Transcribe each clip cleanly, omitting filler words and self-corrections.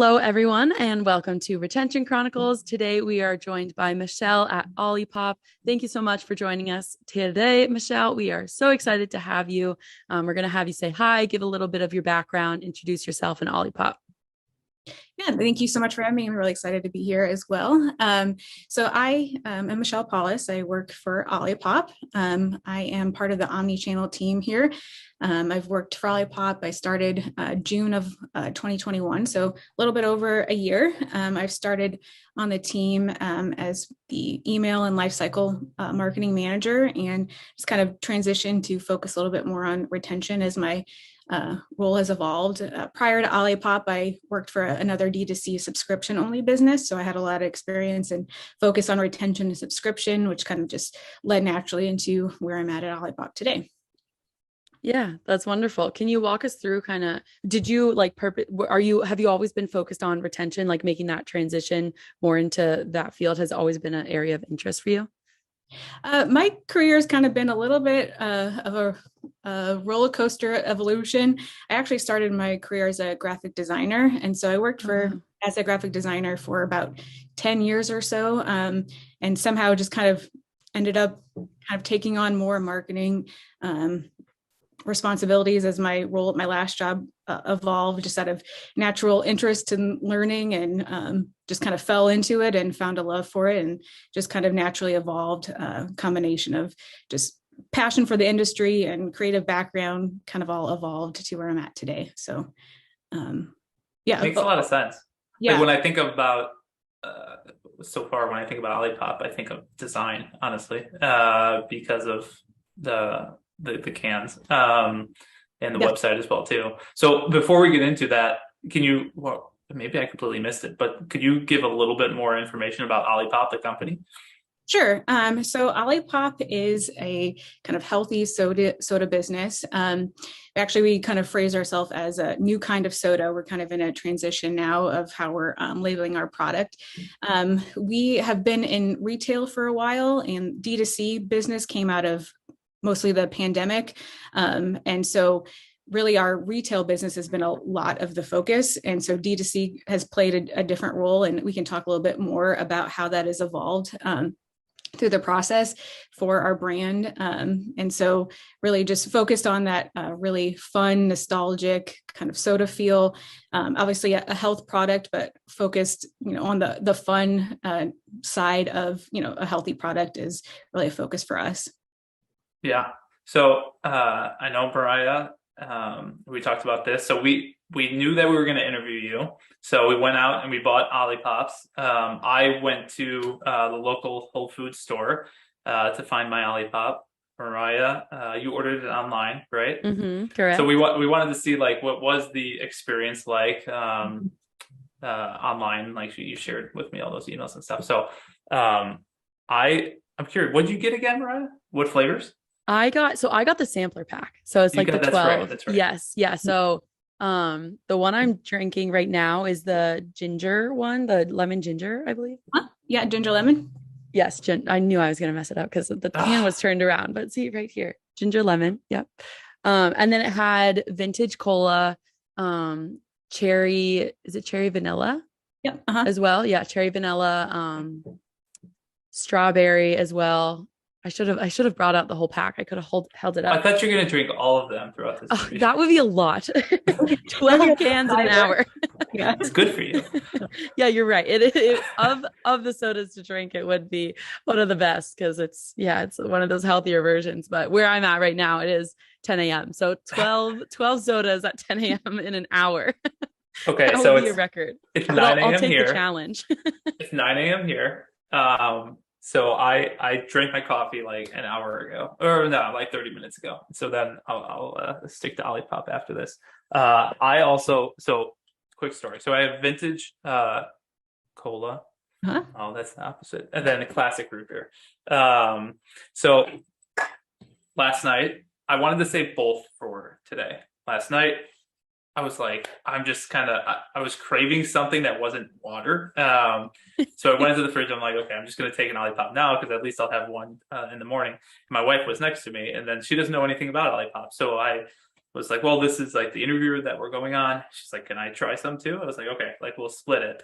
Hello, everyone, and welcome to Retention Chronicles. Today, we are joined by Michelle at Olipop. Thank you so much for joining us today, Michelle. We are so excited to have you. We're going to have you say hi, give a little bit of your background, introduce yourself and Olipop. Yeah, thank you so much for having me. I'm really excited to be here as well. So I am Michelle Paulhus. I work for Olipop. I am part of the omni-channel team here. I've worked for Olipop. I started June of 2021, so a little bit over a year. I've started on the team as the email and lifecycle marketing manager, and just kind of transitioned to focus a little bit more on retention as my role has evolved. Prior to Olipop, I worked for another D2C subscription only business. So I had a lot of experience and focus on retention and subscription, which kind of just led naturally into where I'm at Olipop today. Yeah, that's wonderful. Can you walk us through did you have you always been focused on retention, like making that transition more into that field has always been an area of interest for you? My career has kind of been a little bit of a roller coaster evolution. I actually started my career as a graphic designer. And so I worked as a graphic designer for about 10 years or so, and somehow just kind of ended up taking on more marketing responsibilities as my role at my last job evolved, just out of natural interest in learning, and just kind of fell into it and found a love for it, and just kind of naturally evolved a combination of just passion for the industry and creative background, kind of all evolved to where I'm at today. So yeah, makes a lot of sense. Yeah. Like when I think about so far, when I think about Olipop, I think of design, honestly, because of the cans and the website as well too. So before we get into that, maybe I completely missed it, but could you give a little bit more information about Olipop, the company? Sure. So Olipop is a kind of healthy soda business. Actually, we kind of phrase ourselves as a new kind of soda. We're kind of in a transition now of how we're labeling our product. We have been in retail for a while, and D2C business came out of mostly the pandemic. And so really our retail business has been a lot of the focus. And so D2C has played a different role, and we can talk a little bit more about how that has evolved through the process for our brand. And so really just focused on that really fun, nostalgic kind of soda feel. Obviously a health product, but focused, on the fun side of, a healthy product is really a focus for us. Yeah. So I know Mariah, we talked about this. So we knew that we were going to interview you. So we went out and we bought Olipops. I went to the local Whole Foods store to find my Olipop. Mariah, you ordered it online, right? Mm-hmm, correct. So we wanted to see what was the experience like online. Like you shared with me all those emails and stuff. So I'm curious, what did you get again, Mariah? What flavors? I got the sampler pack. So it's like the 12. That's right. Yes. Yeah. So the one I'm drinking right now is the ginger one, the lemon ginger, I believe. Yeah, ginger lemon. Yes, I knew I was gonna mess it up because the can was turned around, but see right here, ginger lemon. Yep. And then it had vintage cola, cherry, is it cherry vanilla? Yep. As well. Yeah, cherry vanilla, strawberry as well. I should have brought out the whole pack. I could have held it up. I thought you were going to drink all of them throughout this. Oh, that would be a lot. 12 cans in an hour. Yeah, it's good for you. Yeah, you're right. Of the sodas to drink, it would be one of the best because it's one of those healthier versions. But where I'm at right now, it is 10 a.m. So 12 sodas at 10 a.m. in an hour. Okay, that so would be a record. It's 9 a.m. I'll take here. The challenge. It's 9 a.m. here. So I drank my coffee like an hour ago, or no, like 30 minutes ago. So then I'll stick to Olipop after this. Quick story. So I have vintage cola. Oh, that's the opposite. And then a classic root beer. So last night, I wanted to save both for today. Last night, I was like, I was craving something that wasn't water. So I went into the fridge. I'm like, okay, I'm just going to take an Olipop now because at least I'll have one in the morning. My wife was next to me, and then she doesn't know anything about Olipop. So I was like, well, this is like the interviewer that we're going on. She's like, can I try some too? I was like, okay, like we'll split it.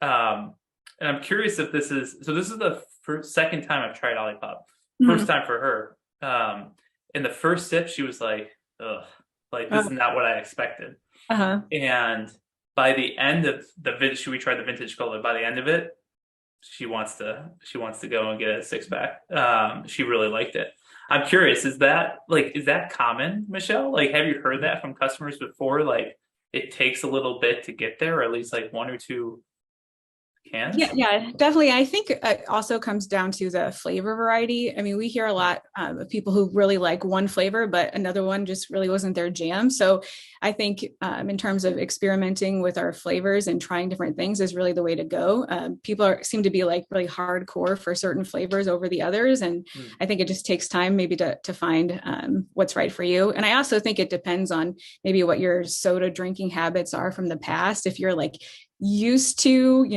And I'm curious if this is the second time I've tried Olipop. First time for her. In the first sip, she was like, ugh, like this is not what I expected. And by the end of the vintage, we tried the vintage cola. By the end of it, she wants to go and get a 6-pack. She really liked it. I'm curious, is that common, Michelle? Like, have you heard that from customers before? Like, it takes a little bit to get there, or at least like 1 or 2 cans? Yeah, definitely. I think it also comes down to the flavor variety. I mean, we hear a lot of people who really like one flavor, but another one just really wasn't their jam. So I think in terms of experimenting with our flavors and trying different things is really the way to go. People seem to be like really hardcore for certain flavors over the others. And I think it just takes time maybe to find what's right for you. And I also think it depends on maybe what your soda drinking habits are from the past. If you're like used to,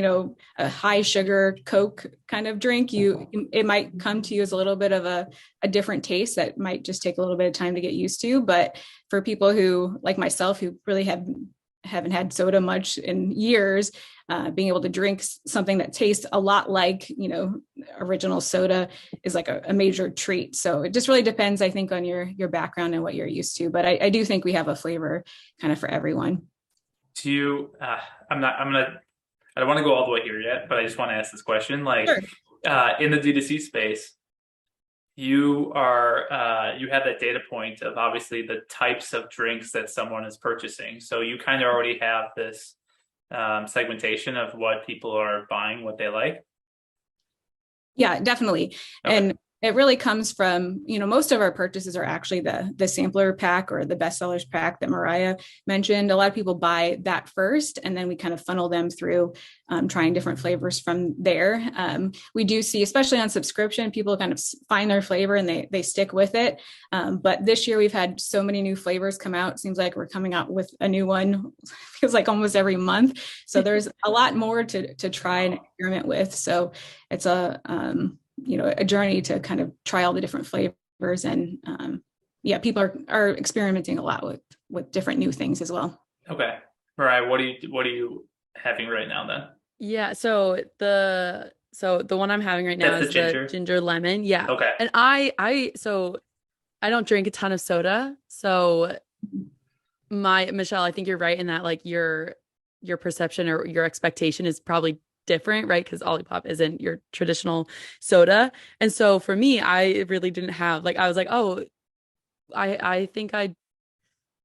a high sugar Coke kind of drink, it might come to you as a little bit of a different taste that might just take a little bit of time to get used to. But for people who, like myself, who really haven't had soda much in years, being able to drink something that tastes a lot like, original soda is like a major treat. So it just really depends, I think, on your background and what you're used to. But I do think we have a flavor kind of for everyone. Do you, I don't want to go all the way here yet, but I just want to ask this question. Like, sure. In the D2C space, you have that data point of obviously the types of drinks that someone is purchasing. So you kind of already have this segmentation of what people are buying, what they like. Yeah, definitely. Okay. And it really comes from, most of our purchases are actually the sampler pack or the bestsellers pack that Mariah mentioned. A lot of people buy that first, and then we kind of funnel them through trying different flavors from there. We do see, especially on subscription, people kind of find their flavor and they stick with it. But this year we've had so many new flavors come out. It seems like we're coming out with a new one, feels like almost every month. So there's a lot more to try and experiment with. So it's a journey to kind of try all the different flavors. And people are experimenting a lot with different new things as well. Okay. Mariah, what are you having right now then? Yeah. So the one I'm having right now is the ginger lemon. Yeah. Okay. And I don't drink a ton of soda. So Michelle, I think you're right in that like your perception or your expectation is probably different, right? Because Olipop isn't your traditional soda. And so for me, I really didn't have like, I was like, oh, I think I'd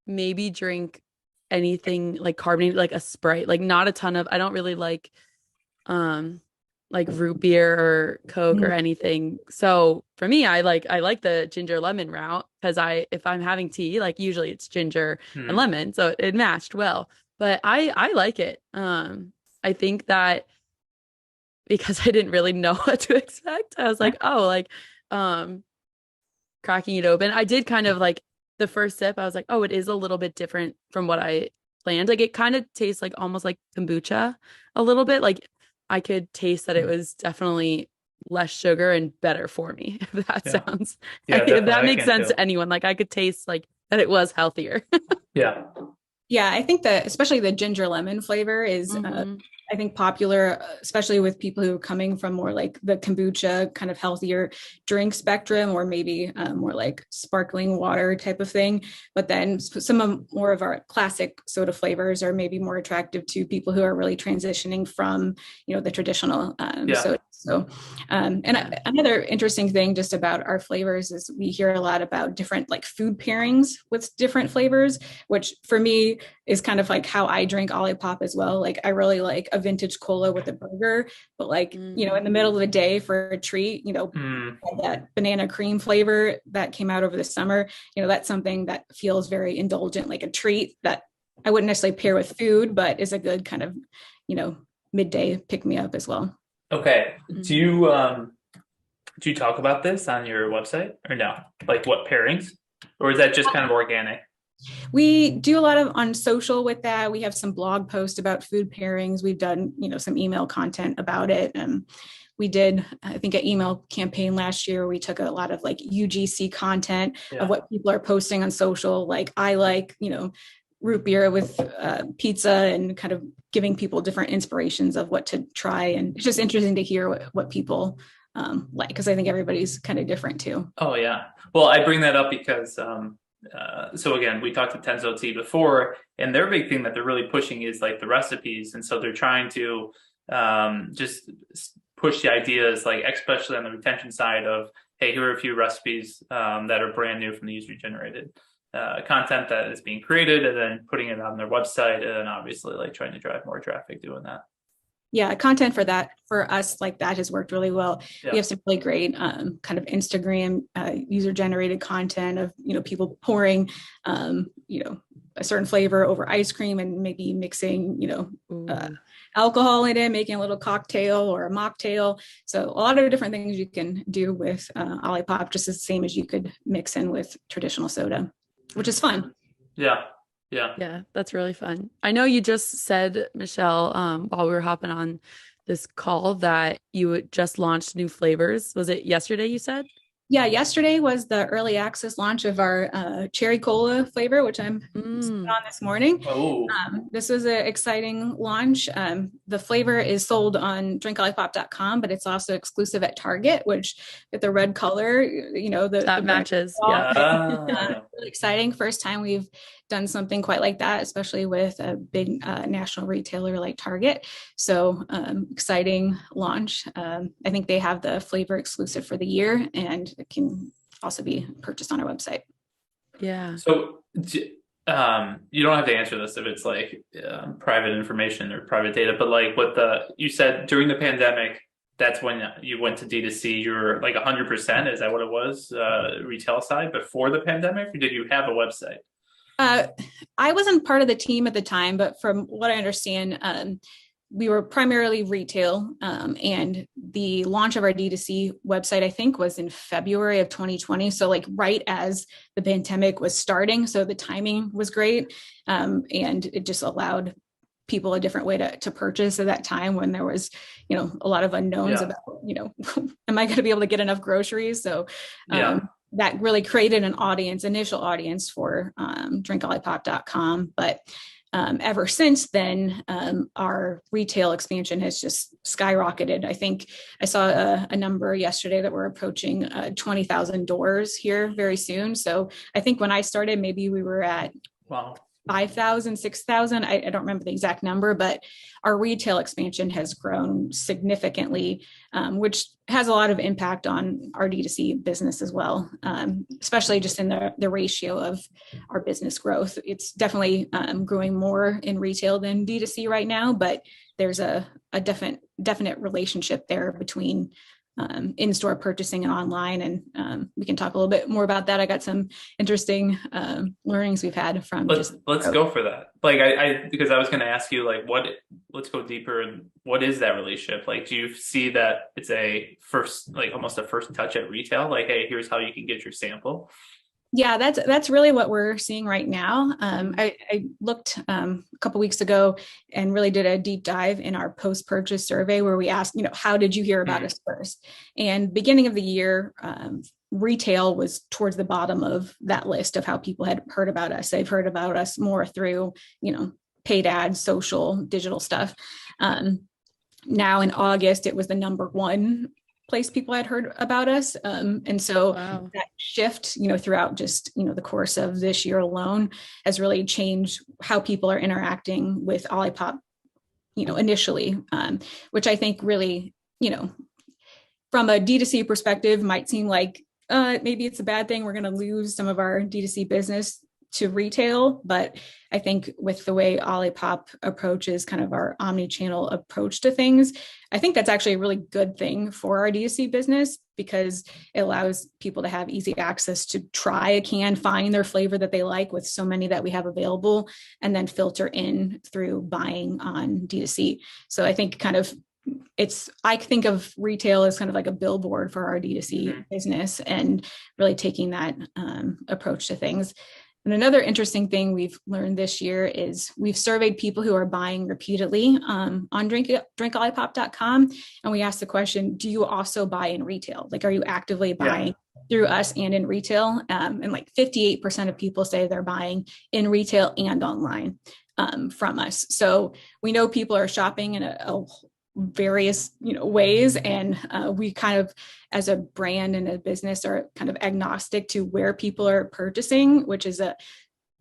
maybe drink anything like carbonated, like a Sprite, like not a ton of, I don't really like root beer or Coke or anything. So for me, I like the ginger lemon route because if I'm having tea, like usually it's ginger and lemon. So it matched well, but I like it. I think that because I didn't really know what to expect. I was like, cracking it open. I did kind of like the first sip. I was like, oh, it is a little bit different from what I planned. Like it kind of tastes like almost like kombucha a little bit. Like I could taste that it was definitely less sugar and better for me. If that sounds, if that makes sense to anyone. Like I could taste like that it was healthier. Yeah. Yeah, I think that especially the ginger lemon flavor is I think popular, especially with people who are coming from more like the kombucha kind of healthier drink spectrum, or maybe more like sparkling water type of thing. But then more of our classic soda flavors are maybe more attractive to people who are really transitioning from, the traditional soda. So, another interesting thing just about our flavors is we hear a lot about different like food pairings with different flavors, which for me is kind of like how I drink Olipop as well. Like I really like a vintage cola with a burger, but like, in the middle of the day for a treat, that banana cream flavor that came out over the summer, that's something that feels very indulgent, like a treat that I wouldn't necessarily pair with food, but is a good kind of, midday pick me up as well. Okay. Do you talk about this on your website or no? Like what pairings, or is that just kind of organic? We do a lot of on social with that. We have some blog posts about food pairings. We've done, some email content about it. We did, I think, an email campaign last year. We took a lot of like UGC content of what people are posting on social. Like I like, root beer with pizza, and kind of giving people different inspirations of what to try. And it's just interesting to hear what people like, because I think everybody's kind of different too. Oh yeah. Well, I bring that up because so again, we talked to Tenzo Tea before, and their big thing that they're really pushing is like the recipes, and so they're trying to just push the ideas, like especially on the retention side of, hey, here are a few recipes that are brand new from the user generated content that is being created, and then putting it on their website, and then obviously like trying to drive more traffic doing that. Yeah, content for us, like that has worked really well. Yeah. We have some really great kind of Instagram user generated content of, people pouring, a certain flavor over ice cream and maybe mixing, alcohol in it, making a little cocktail or a mocktail. So a lot of different things you can do with Olipop, just the same as you could mix in with traditional soda, which is fun. Yeah. Yeah, that's really fun. I know you just said, Michelle, while we were hopping on this call, that you just launched new flavors. Was it yesterday you said? Yeah, yesterday was the early access launch of our cherry cola flavor, which I'm on this morning. Oh. This was an exciting launch. The flavor is sold on drinkolipop.com, but it's also exclusive at Target, which with the red color, that matches. Yeah. Really exciting. First time we've done something quite like that, especially with a big national retailer like Target. So exciting launch. I think they have the flavor exclusive for the year, and it can also be purchased on our website. Yeah. So you don't have to answer this if it's like private information or private data, but like you said during the pandemic, that's when you went to D2C, you're like 100%. Is that what it was? Retail side before the pandemic, or did you have a website? I wasn't part of the team at the time, but from what I understand, we were primarily retail, and the launch of our D2C website, I think, was in February of 2020. So like right as the pandemic was starting. So the timing was great. And it just allowed people a different way to purchase at that time when there was, a lot of unknowns about, am I going to be able to get enough groceries? So that really created an initial audience for drinkolipop.com. But ever since then, our retail expansion has just skyrocketed. I think I saw a number yesterday that we're approaching 20,000 doors here very soon. So I think when I started, maybe we were at 5,000, 6,000. I don't remember the exact number, but our retail expansion has grown significantly, which has a lot of impact on our D2C business as well, especially just in the ratio of our business growth. It's definitely growing more in retail than D2C right now, but there's a definite relationship there between in-store purchasing and online. And we can talk a little bit more about that. I got some interesting learnings we've had from let's go for that. Like because I was going to ask you like let's go deeper. And what is that relationship? Like, do you see that it's a first, like almost a first touch at retail? Like, hey, here's how you can get your sample. Yeah, that's really what we're seeing right now. I looked a couple weeks ago and really did a deep dive in our post-purchase survey where we asked, how did you hear about us first? And beginning of the year, retail was towards the bottom of that list of how people had heard about us. They've heard about us more through, paid ads, social, digital stuff. Now in August, it was the number one place people had heard about us. And so that shift, throughout just, the course of this year alone has really changed how people are interacting with Olipop, initially, which I think really, from a D2C perspective might seem like maybe it's a bad thing. We're going to lose some of our D2C business to retail. But I think with the way Olipop approaches kind of our omni-channel approach to things, I think that's actually a really good thing for our D2C business because it allows people to have easy access to try a can, find their flavor that they like with so many that we have available, and then filter in through buying on D2C. So I think I think of retail as kind of like a billboard for our D2C business and really taking that approach to things. And another interesting thing we've learned this year is we've surveyed people who are buying repeatedly on drinkolipop.com. And we asked the question, do you also buy in retail? Like, are you actively buying through us and in retail? And like 58% of people say they're buying in retail and online from us. So we know people are shopping in a various ways, and we kind of, as a brand and a business, are kind of agnostic to where people are purchasing, which is a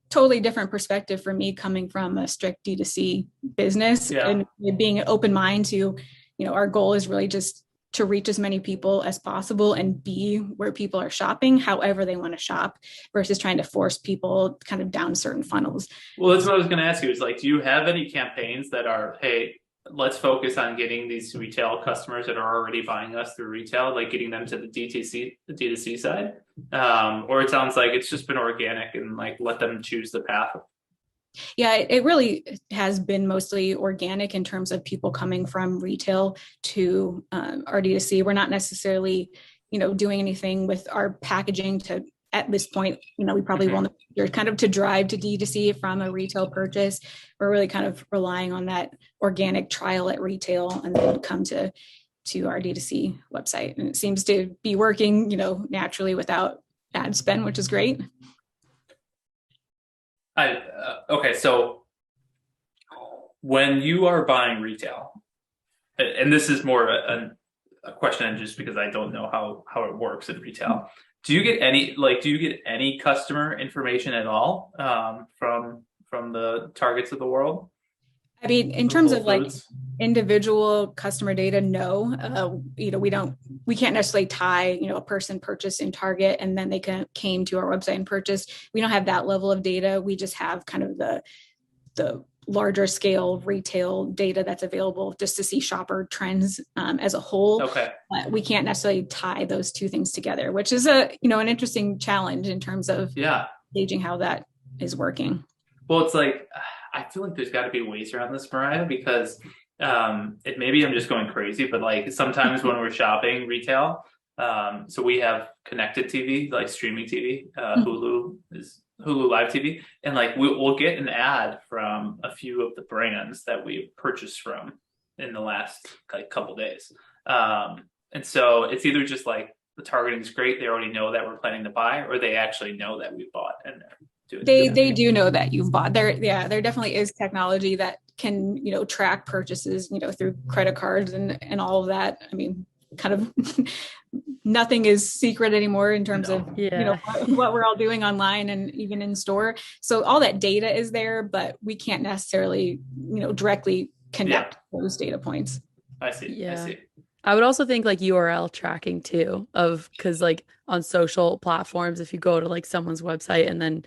totally different perspective for me, coming from a strict D2C business, and being an open mind to, our goal is really just to reach as many people as possible and be where people are shopping, however they want to shop, versus trying to force people kind of down certain funnels. Well, that's what I was going to ask you, is like, do you have any campaigns that are, hey, let's focus on getting these retail customers that are already buying us through retail, like getting them to the D2C side? Or it sounds like it's just been organic and like let them choose the path. Yeah, it really has been mostly organic in terms of people coming from retail to our D2C. We're not necessarily, doing anything with our packaging to, at this point, we probably won't, you're kind of to drive to D2C from a retail purchase. We're really kind of relying on that organic trial at retail and then come to our D2C website. And it seems to be working, naturally without ad spend, which is great. Okay, so when you are buying retail, and this is more a question just because I don't know how it works in retail. Do you get any customer information at all from the Targets of the world? I mean, in terms of like individual customer data, no. We can't necessarily tie, a person purchased in Target and then they came to our website and purchased. We don't have that level of data. We just have kind of the larger scale retail data that's available just to see shopper trends as a whole. Okay. But we can't necessarily tie those two things together, which is an interesting challenge in terms of gauging how that is working. Well, it's like, I feel like there's got to be ways around this, Mariah, because maybe I'm just going crazy, but like sometimes when we're shopping retail, so we have connected TV, like streaming TV, Hulu Live TV, and like we'll get an ad from a few of the brands that we purchased from in the last like couple days, and so it's either just like the targeting is great, they already know that we're planning to buy, or they actually know that we bought and they do know that you've bought. There definitely is technology that can track purchases through credit cards and all of that. I mean, kind of nothing is secret anymore in terms of what we're all doing online and even in store. So all that data is there, but we can't necessarily directly connect those data points. I see. I would also think like URL tracking too, because like on social platforms, if you go to like someone's website and then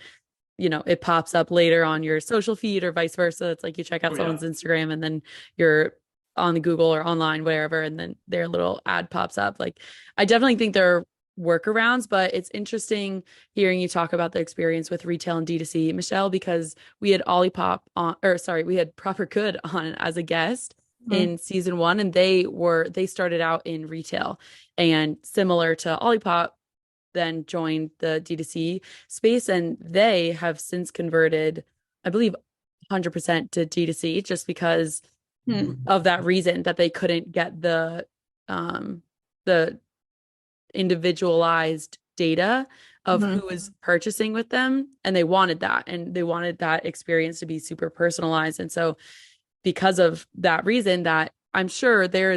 it pops up later on your social feed or vice versa. It's like you check out someone's Instagram and then you're on the Google or online, wherever, and then their little ad pops up. Like, I definitely think there are workarounds, but it's interesting hearing you talk about the experience with retail and D2C, Michelle, because we had we had Proper Good on as a guest in season 1, and they started out in retail, and similar to Olipop, then joined the D2C space, and they have since converted, I believe, 100% to D2C just because of that reason, that they couldn't get the individualized data of who was purchasing with them, and they wanted that experience to be super personalized. And so because of that reason, that I'm sure there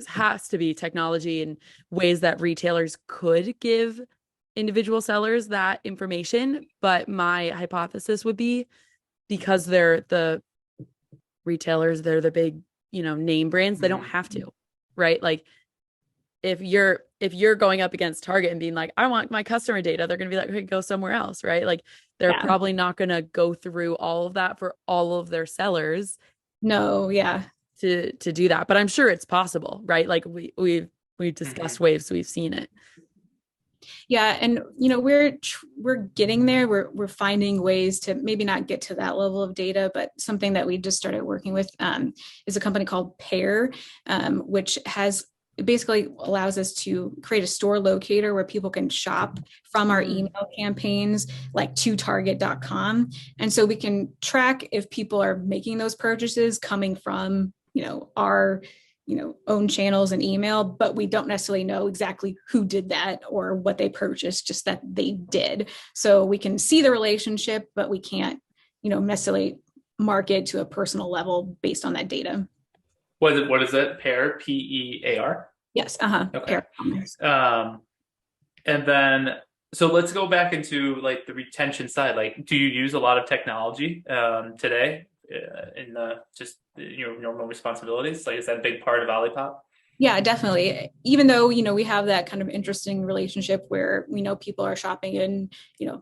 has to be technology and ways that retailers could give individual sellers that information. But my hypothesis would be, because they're the retailers, they're the big, name brands, they don't have to, right? Like if you're going up against Target and being like, I want my customer data, they're going to be like, okay, go somewhere else, right? Like they're probably not going to go through all of that for all of their sellers. No, to do that, but I'm sure it's possible, right? Like we've discussed waves, so we've seen it. Yeah, and we're getting there. We're finding ways to maybe not get to that level of data, but something that we just started working with is a company called Pair, which has it basically allows us to create a store locator where people can shop from our email campaigns, like to target.com. And so we can track if people are making those purchases coming from, our own channels and email, but we don't necessarily know exactly who did that or what they purchased, just that they did. So we can see the relationship, but we can't, necessarily market to a personal level based on that data. What is it? PEAR, PEAR? Yes. Okay. And then, so let's go back into like the retention side. Like, do you use a lot of technology today in your normal responsibilities? Like, is that a big part of Olipop? Yeah, definitely. Even though, we have that kind of interesting relationship where we know people are shopping in,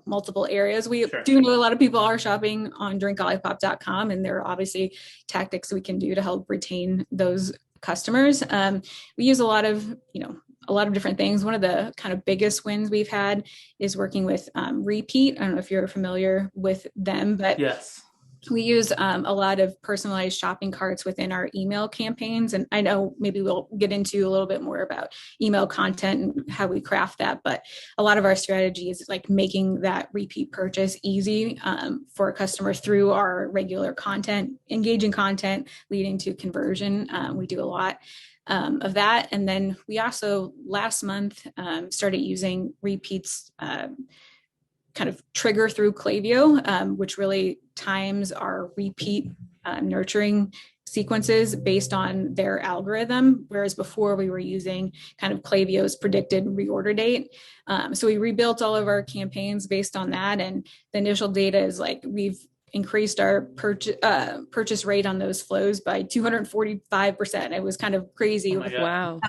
multiple areas. We do know a lot of people are shopping on drinkolipop.com, and there are obviously tactics we can do to help retain those customers. We use a lot of different things. One of the kind of biggest wins we've had is working with Repeat. I don't know if you're familiar with them, but yes. We use a lot of personalized shopping carts within our email campaigns. And I know maybe we'll get into a little bit more about email content and how we craft that. But a lot of our strategy is like making that repeat purchase easy for a customer through our regular content, engaging content, leading to conversion. We do a lot of that. And then we also last month started using Repeat's kind of trigger through Klaviyo, which really times our repeat nurturing sequences based on their algorithm, whereas before we were using kind of Klaviyo's predicted reorder date. So we rebuilt all of our campaigns based on that, and the initial data is like we've increased our purchase rate on those flows by 245%. It was kind of crazy. Oh wow.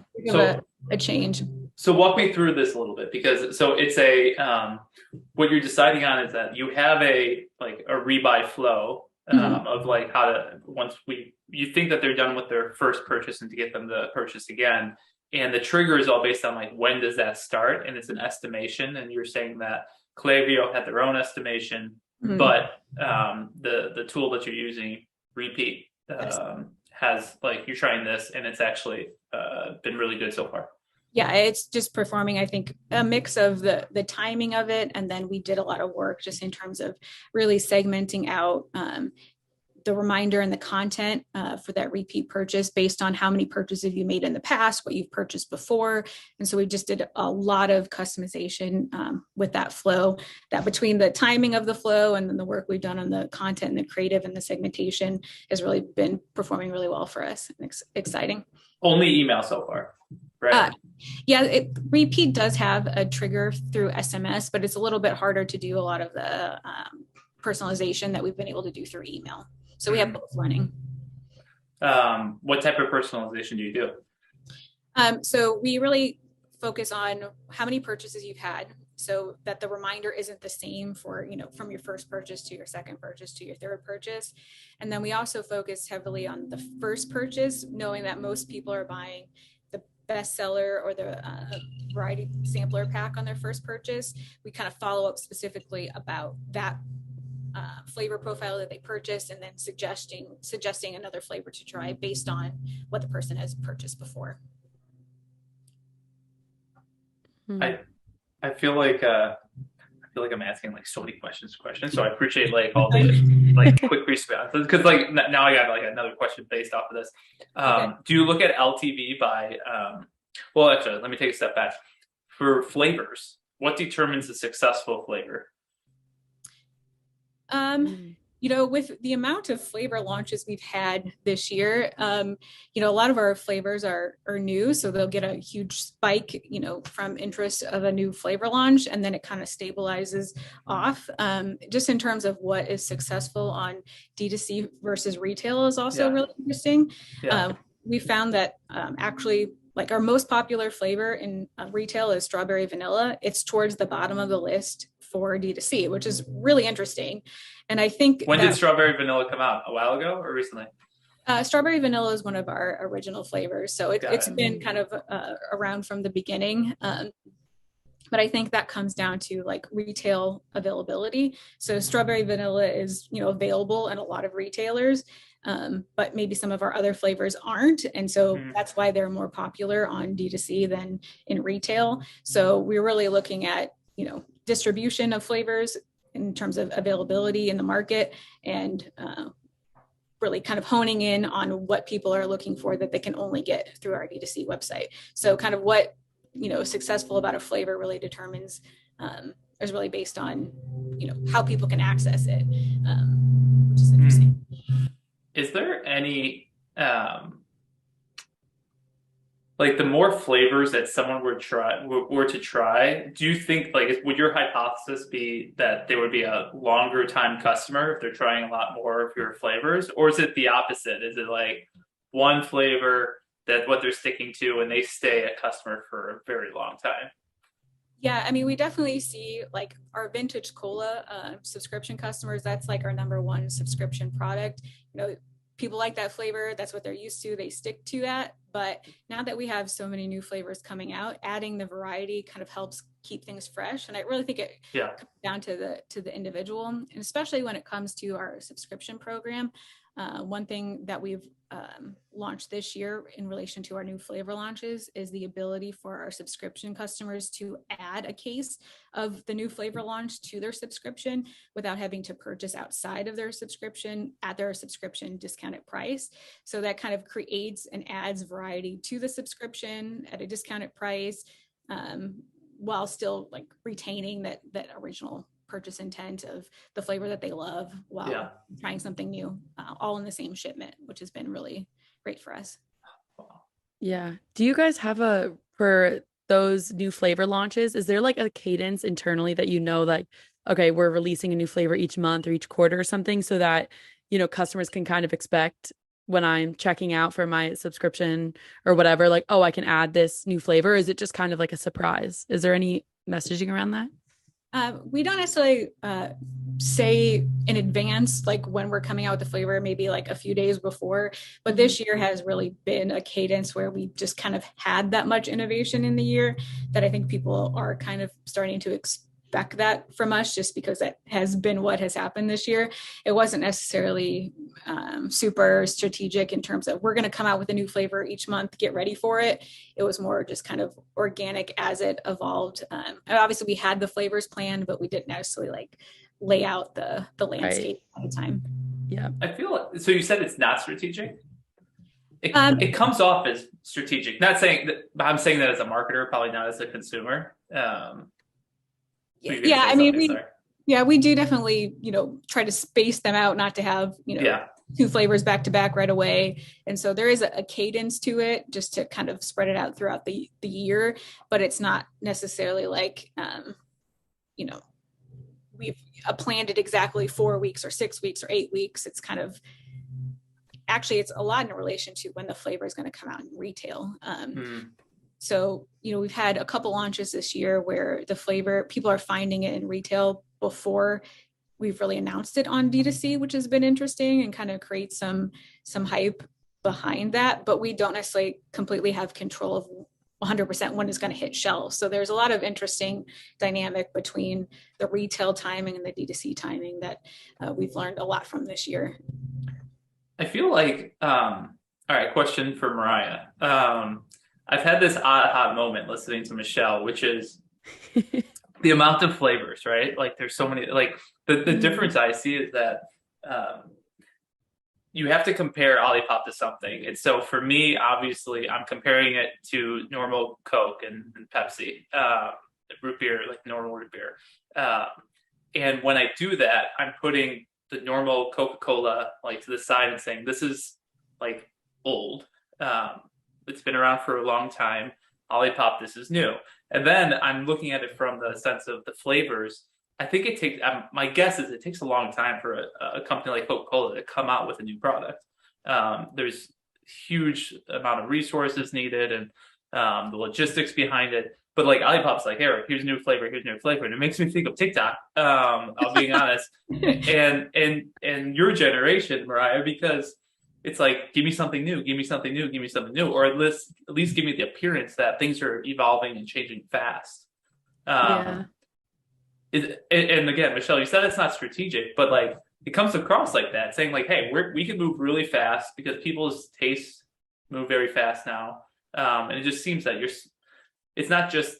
A change. So walk me through this a little bit, because it's a what you're deciding on is that you have a rebuy flow of like how to, you think that they're done with their first purchase and to get them to purchase again, and the trigger is all based on like when does that start, and it's an estimation, and you're saying that Klaviyo had their own estimation, but the tool that you're using, Repeat, has like, you're trying this and it's actually been really good so far. Yeah, it's just performing, I think, a mix of the timing of it. And then we did a lot of work just in terms of really segmenting out the reminder and the content for that repeat purchase based on how many purchases you made in the past, what you've purchased before. And so we just did a lot of customization with that flow, that between the timing of the flow and then the work we've done on the content and the creative and the segmentation has really been performing really well for us. And exciting. Only email so far, right? Yeah, Repeat does have a trigger through SMS, but it's a little bit harder to do a lot of the personalization that we've been able to do through email. So we have both running. What type of personalization do you do? So we really focus on how many purchases you've had, so that the reminder isn't the same for, from your first purchase to your second purchase to your third purchase. And then we also focus heavily on the first purchase, knowing that most people are buying the bestseller or the variety sampler pack on their first purchase. We kind of follow up specifically about that flavor profile that they purchased, and then suggesting another flavor to try based on what the person has purchased before. I feel like I'm asking like so many questions. So I appreciate like all the like quick responses, because like now I got like another question based off of this. Okay. Do you look at LTV by well, actually, let me take a step back. For flavors, what determines a successful flavor? With the amount of flavor launches we've had this year, a lot of our flavors are new, so they'll get a huge spike, from interest of a new flavor launch, and then it kind of stabilizes off. Just in terms of what is successful on D2C versus retail is also really interesting. We found that actually, like, our most popular flavor in retail is strawberry vanilla. It's towards the bottom of the list for D2C, which is really interesting. And I think when did strawberry vanilla come out? A while ago or recently? Strawberry vanilla is one of our original flavors, so it's been kind of around from the beginning. But I think that comes down to like retail availability. So strawberry vanilla is, available in a lot of retailers, but maybe some of our other flavors aren't. And so that's why they're more popular on D2C than in retail. So we're really looking at, distribution of flavors in terms of availability in the market, and really kind of honing in on what people are looking for that they can only get through our D2C website. So kind of what, successful about a flavor really determines, is really based on, how people can access it, which is interesting. Is there any, like the more flavors that someone were to try, do you think, like, would your hypothesis be that they would be a longer time customer if they're trying a lot more of your flavors? Or is it the opposite? Is it like one flavor that's what they're sticking to and they stay a customer for a very long time? Yeah, I mean, we definitely see like our vintage cola subscription customers, that's like our number one subscription product. People like that flavor. That's what they're used to. They stick to that. But now that we have so many new flavors coming out, adding the variety kind of helps keep things fresh. And I really think it comes down to the individual, and especially when it comes to our subscription program. One thing that we've launched this year in relation to our new flavor launches is the ability for our subscription customers to add a case of the new flavor launch to their subscription without having to purchase outside of their subscription at their subscription discounted price. So that kind of creates and adds variety to the subscription at a discounted price, while still like retaining that original purchase intent of the flavor that they love while trying something new, all in the same shipment, which has been really great for us. Yeah. Do you guys have for those new flavor launches, is there like a cadence internally that like, okay, we're releasing a new flavor each month or each quarter or something, so that, customers can kind of expect when I'm checking out for my subscription or whatever, like, oh, I can add this new flavor? Or is it just kind of like a surprise? Is there any messaging around that? We don't necessarily say in advance, like when we're coming out with the flavor, maybe like a few days before, but this year has really been a cadence where we just kind of had that much innovation in the year that I think people are kind of starting to expect that from us, just because that has been what has happened this year. It wasn't necessarily super strategic in terms of we're going to come out with a new flavor each month, get ready for it. It was more just kind of organic as it evolved. And obviously we had the flavors planned, but we didn't necessarily like lay out the landscape at the time. Yeah. I feel like, so you said it's not strategic? It comes off as strategic. Not saying that, I'm saying that as a marketer, probably not as a consumer. Yeah, I mean, we do definitely, try to space them out, not to have, two flavors back to back right away. And so there is a cadence to it, just to kind of spread it out throughout the year, but it's not necessarily like, we've planned it exactly 4 weeks or 6 weeks or 8 weeks. It's kind of, actually, it's a lot in relation to when the flavor is going to come out in retail. So, we've had a couple launches this year where the flavor, people are finding it in retail before we've really announced it on D2C, which has been interesting and kind of create some hype behind that. But we don't necessarily completely have control of 100% when it's going to hit shelves. So there's a lot of interesting dynamic between the retail timing and the D2C timing that we've learned a lot from this year. I feel like, all right, question for Mariah. I've had this aha moment listening to Michelle, which is the amount of flavors, right? Like there's so many, like the difference I see is that you have to compare Olipop to something. And so for me, obviously, I'm comparing it to normal Coke and Pepsi, root beer, like normal root beer. And when I do that, I'm putting the normal Coca-Cola like to the side and saying, this is like old. It's been around for a long time. Olipop, this is new. And then I'm looking at it from the sense of the flavors. I think it takes, my guess is it takes a long time for a company like Coca-Cola to come out with a new product. There's huge amount of resources needed and the logistics behind it. But like Olipop's like, hey, here's new flavor, here's new flavor. And it makes me think of TikTok, I'll be honest. and your generation, Mariah, because it's like, give me something new, give me something new, give me something new, or at least give me the appearance that things are evolving and changing fast. Yeah. And again, Michelle, you said it's not strategic, but like it comes across like that, saying like, hey, we can move really fast because people's tastes move very fast now. And it just seems that it's not just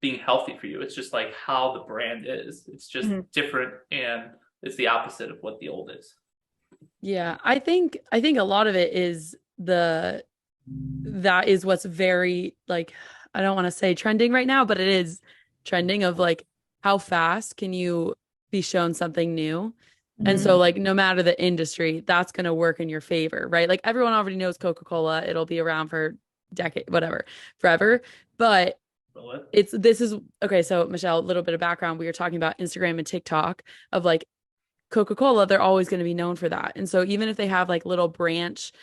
being healthy for you. It's just like how the brand is. It's just different, and it's the opposite of what the old is. Yeah. I think a lot of it is that is what's very, like, I don't want to say trending right now, but it is trending, of like, how fast can you be shown something new? And so like no matter the industry, that's going to work in your favor, right? Like everyone already knows Coca-Cola. It'll be around for decade, whatever, forever. But this is okay. So Michelle, a little bit of background. We were talking about Instagram and TikTok, of like Coca-Cola, they're always going to be known for that. And so even if they have like little branch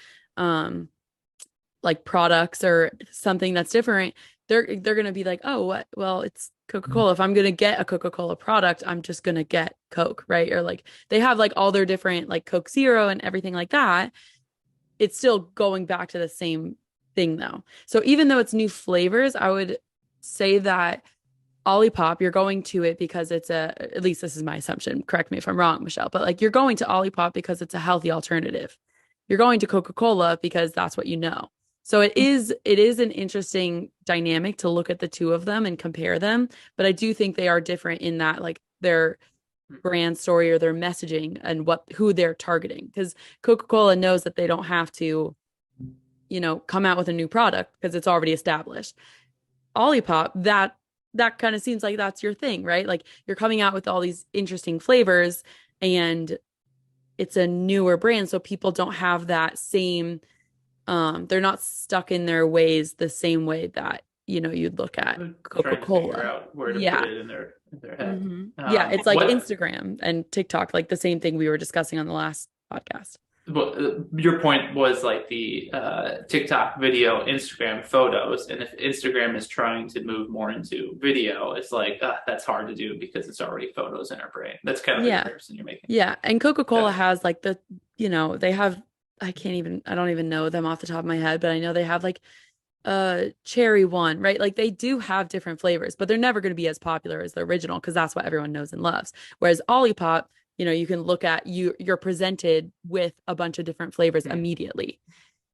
like products or something that's different, they're going to be like, oh, what? Well, it's Coca-Cola. If I'm going to get a Coca-Cola product, I'm just going to get Coke, right? Or like they have like all their different like Coke Zero and everything like that. It's still going back to the same thing though. So even though it's new flavors, I would say that Olipop, you're going to it because at least this is my assumption. Correct me if I'm wrong, Michelle, but like you're going to Olipop because it's a healthy alternative. You're going to Coca-Cola because that's what you know. So it is an interesting dynamic to look at the two of them and compare them, but I do think they are different in that like their brand story or their messaging and who they're targeting, because Coca-Cola knows that they don't have to, come out with a new product because it's already established. Olipop, that kind of seems like that's your thing, right? Like you're coming out with all these interesting flavors and it's a newer brand, so people don't have that same they're not stuck in their ways the same way that you'd look at Coca-Cola. Figure out where to put it in their head. Yeah, it's like Instagram and TikTok, like the same thing we were discussing on the last podcast. Well, your point was like the TikTok video, Instagram photos, and if Instagram is trying to move more into video, it's like that's hard to do because it's already photos in our brain. That's kind of the comparison you're making. Yeah, and Coca-Cola has like they have, I don't even know them off the top of my head, but I know they have like cherry one, right? Like they do have different flavors, but they're never going to be as popular as the original because that's what everyone knows and loves. Whereas Olipop, you can look at you're presented with a bunch of different flavors immediately.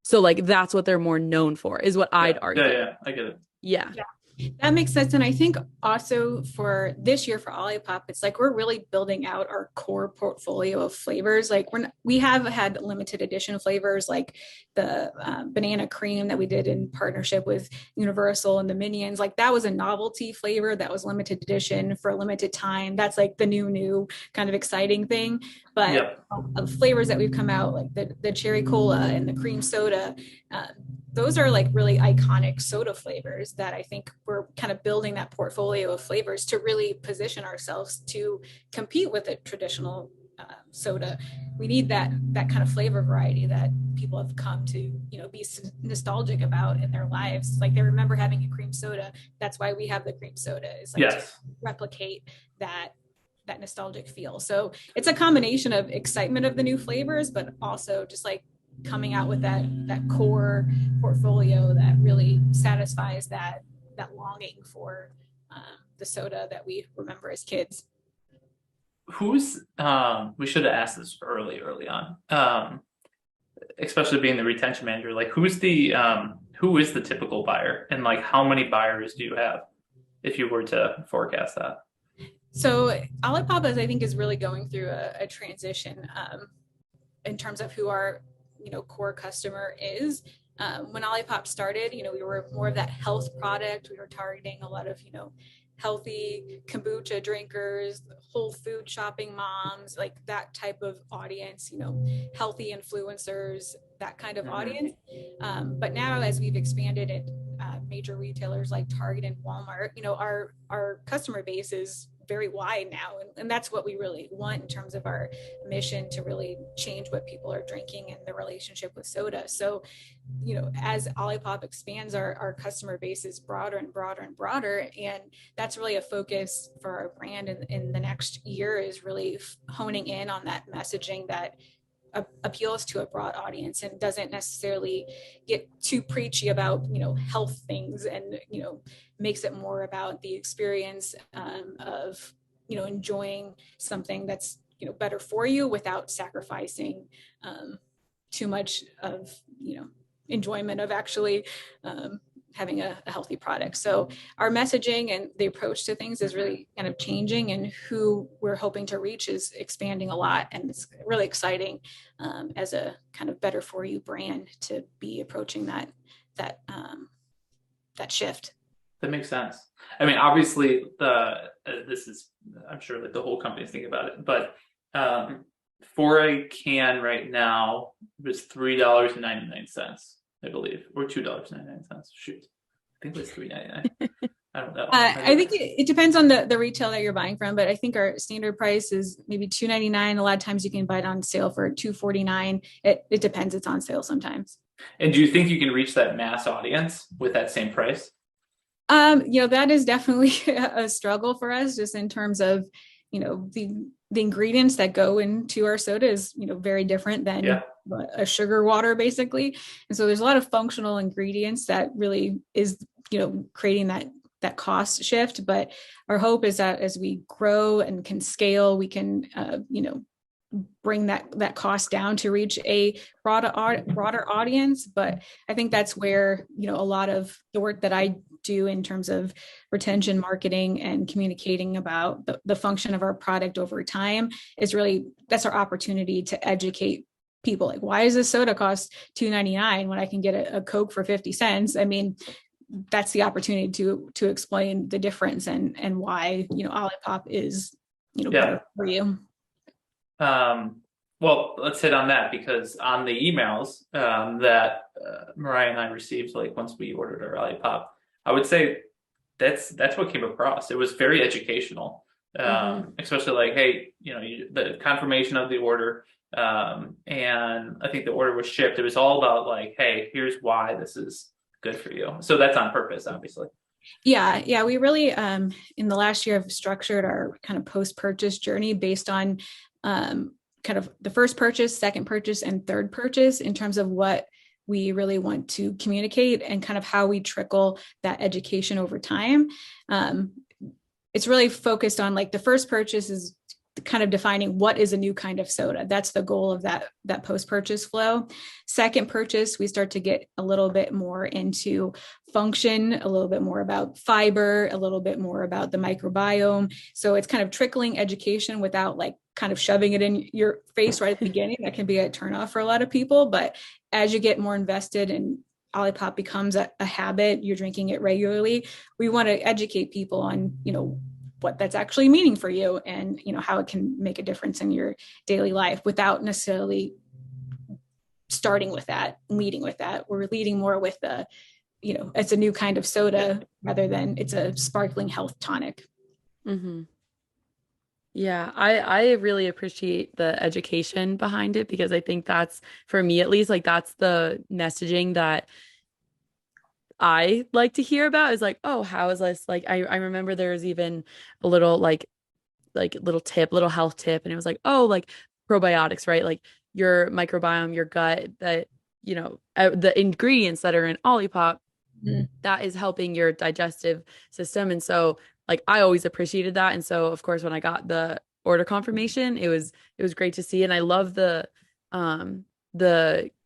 So like that's what they're more known for, is what I'd argue. Yeah, I get it. Yeah. That makes sense. And I think also for this year for Olipop, it's like we're really building out our core portfolio of flavors. Like we have had limited edition flavors like the banana cream that we did in partnership with Universal and the Minions. Like that was a novelty flavor that was limited edition for a limited time. That's like the new kind of exciting thing. But flavors that we've come out, like the cherry cola and the cream soda, those are like really iconic soda flavors that I think we're kind of building that portfolio of flavors to really position ourselves to compete with a traditional soda. We need that kind of flavor variety that people have come to, be nostalgic about in their lives. Like they remember having a cream soda. That's why we have the cream soda, is like to replicate that nostalgic feel. So it's a combination of excitement of the new flavors, but also just like coming out with that core portfolio that really satisfies that longing for the soda that we remember as kids. Who's we should have asked this early on, especially being the retention manager, like who is the typical buyer, and like how many buyers do you have if you were to forecast that? So Olipop, I think, is really going through a transition in terms of who our core customer is. When Olipop started, we were more of that health product. We were targeting a lot of healthy kombucha drinkers, whole food shopping moms, like that type of audience, healthy influencers, that kind of audience. But now as we've expanded it, major retailers like Target and Walmart, our customer base is very wide now, and that's what we really want in terms of our mission to really change what people are drinking and the relationship with soda. So as Olipop expands, our customer base is broader and broader and broader, and that's really a focus for our brand in the next year, is really honing in on that messaging that appeals to a broad audience and doesn't necessarily get too preachy about, health things, and, makes it more about the experience of, enjoying something that's, better for you without sacrificing too much of, enjoyment of actually having a healthy product. So our messaging and the approach to things is really kind of changing, and who we're hoping to reach is expanding a lot. And it's really exciting as a kind of better for you brand to be approaching that shift. That makes sense. I mean, obviously this is, I'm sure that the whole company is thinking about it, but for a can right now, it was $3.99, I believe, or $2.99. Shoot, I think it was $3.99. I don't know. I think it depends on the retail that you're buying from, but I think our standard price is maybe $2.99. A lot of times you can buy it on sale for $2.49. It depends. It's on sale sometimes. And do you think you can reach that mass audience with that same price? That is definitely a struggle for us, just in terms of, the ingredients that go into our soda is, very different than a sugar water, basically. And so there's a lot of functional ingredients that really is, creating that cost shift. But our hope is that as we grow and can scale, we can, bring that cost down to reach a broader audience. But I think that's where, a lot of the work that I do in terms of retention marketing and communicating about the function of our product over time is really, that's our opportunity to educate people. Like, why does this soda cost $2.99 when I can get a Coke for 50 cents? I mean, that's the opportunity to explain the difference and why, Olipop is, better for you. Well, let's hit on that, because on the emails that Mariah and I received, like once we ordered our Olipop, I would say that's what came across. It was very educational, especially like, hey, the confirmation of the order, and I think the order was shipped. It was all about like, hey, here's why this is good for you. So that's on purpose, obviously. Yeah. We really, in the last year, have structured our kind of post-purchase journey based on kind of the first purchase, second purchase, and third purchase in terms of what we really want to communicate and kind of how we trickle that education over time. It's really focused on, like, the first purchase is kind of defining what is a new kind of soda. That's the goal of that post-purchase flow. Second purchase, we start to get a little bit more into function, a little bit more about fiber, a little bit more about the microbiome. So it's kind of trickling education without like kind of shoving it in your face right at the beginning. That can be a turnoff for a lot of people. But as you get more invested and Olipop becomes a habit, you're drinking it regularly, we want to educate people on, what that's actually meaning for you, and how it can make a difference in your daily life without necessarily starting with that, leading with that. We're leading more with the, it's a new kind of soda rather than it's a sparkling health tonic. Mm-hmm. Yeah, I really appreciate the education behind it, because I think that's, for me at least, like that's the messaging that I like to hear about, is like, oh, how is this? Like, I remember there was even a little like little health tip, and it was like, oh, like probiotics, right? Like your microbiome, your gut, that, the ingredients that are in Olipop, that is helping your digestive system. And so like, I always appreciated that. And so of course, when I got the order confirmation, it was great to see. And I love the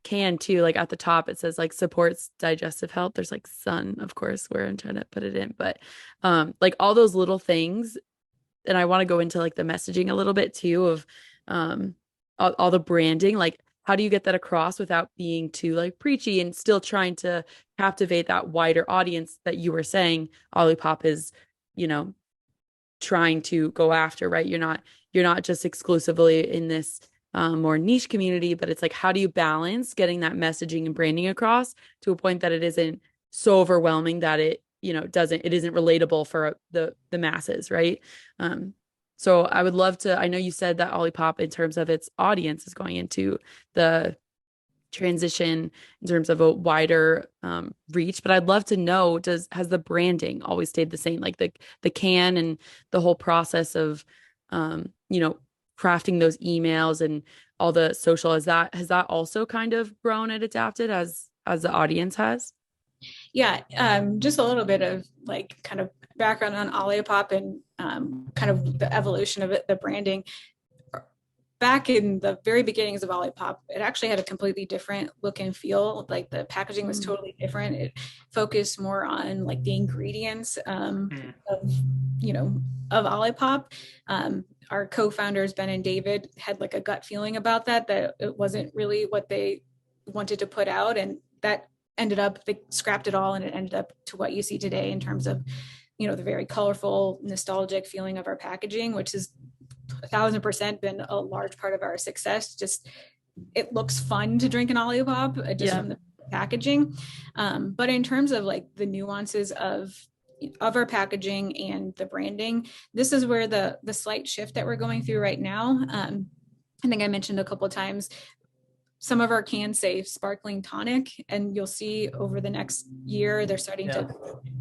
can too, like at the top it says like supports digestive health. There's like sun, of course, where I'm trying to put it in, but like all those little things. And I want to go into like the messaging a little bit too of all the branding. Like, how do you get that across without being too like preachy, and still trying to captivate that wider audience that you were saying Olipop is, trying to go after, right? You're not just exclusively in this more niche community, but it's like, how do you balance getting that messaging and branding across to a point that it isn't so overwhelming that it isn't relatable for the masses, right? So I would love to, I know you said that Olipop in terms of its audience is going into the transition in terms of a wider reach, but I'd love to know, has the branding always stayed the same? Like the can and the whole process of crafting those emails and all the social, has that also kind of grown and adapted as the audience has? Yeah, just a little bit of like kind of background on Olipop and kind of the evolution of it, the branding. Back in the very beginnings of Olipop, it actually had a completely different look and feel. Like the packaging was totally different. It focused more on like the ingredients of Olipop. Our co-founders Ben and David had like a gut feeling about that it wasn't really what they wanted to put out, and that ended up, they scrapped it all, and it ended up to what you see today in terms of the very colorful, nostalgic feeling of our packaging, which is 1,000% been a large part of our success. Just it looks fun to drink an Olipop from the packaging, but in terms of like the nuances of our packaging and the branding, this is where the slight shift that we're going through right now. I think I mentioned a couple of times, some of our cans say sparkling tonic, and you'll see over the next year they're starting to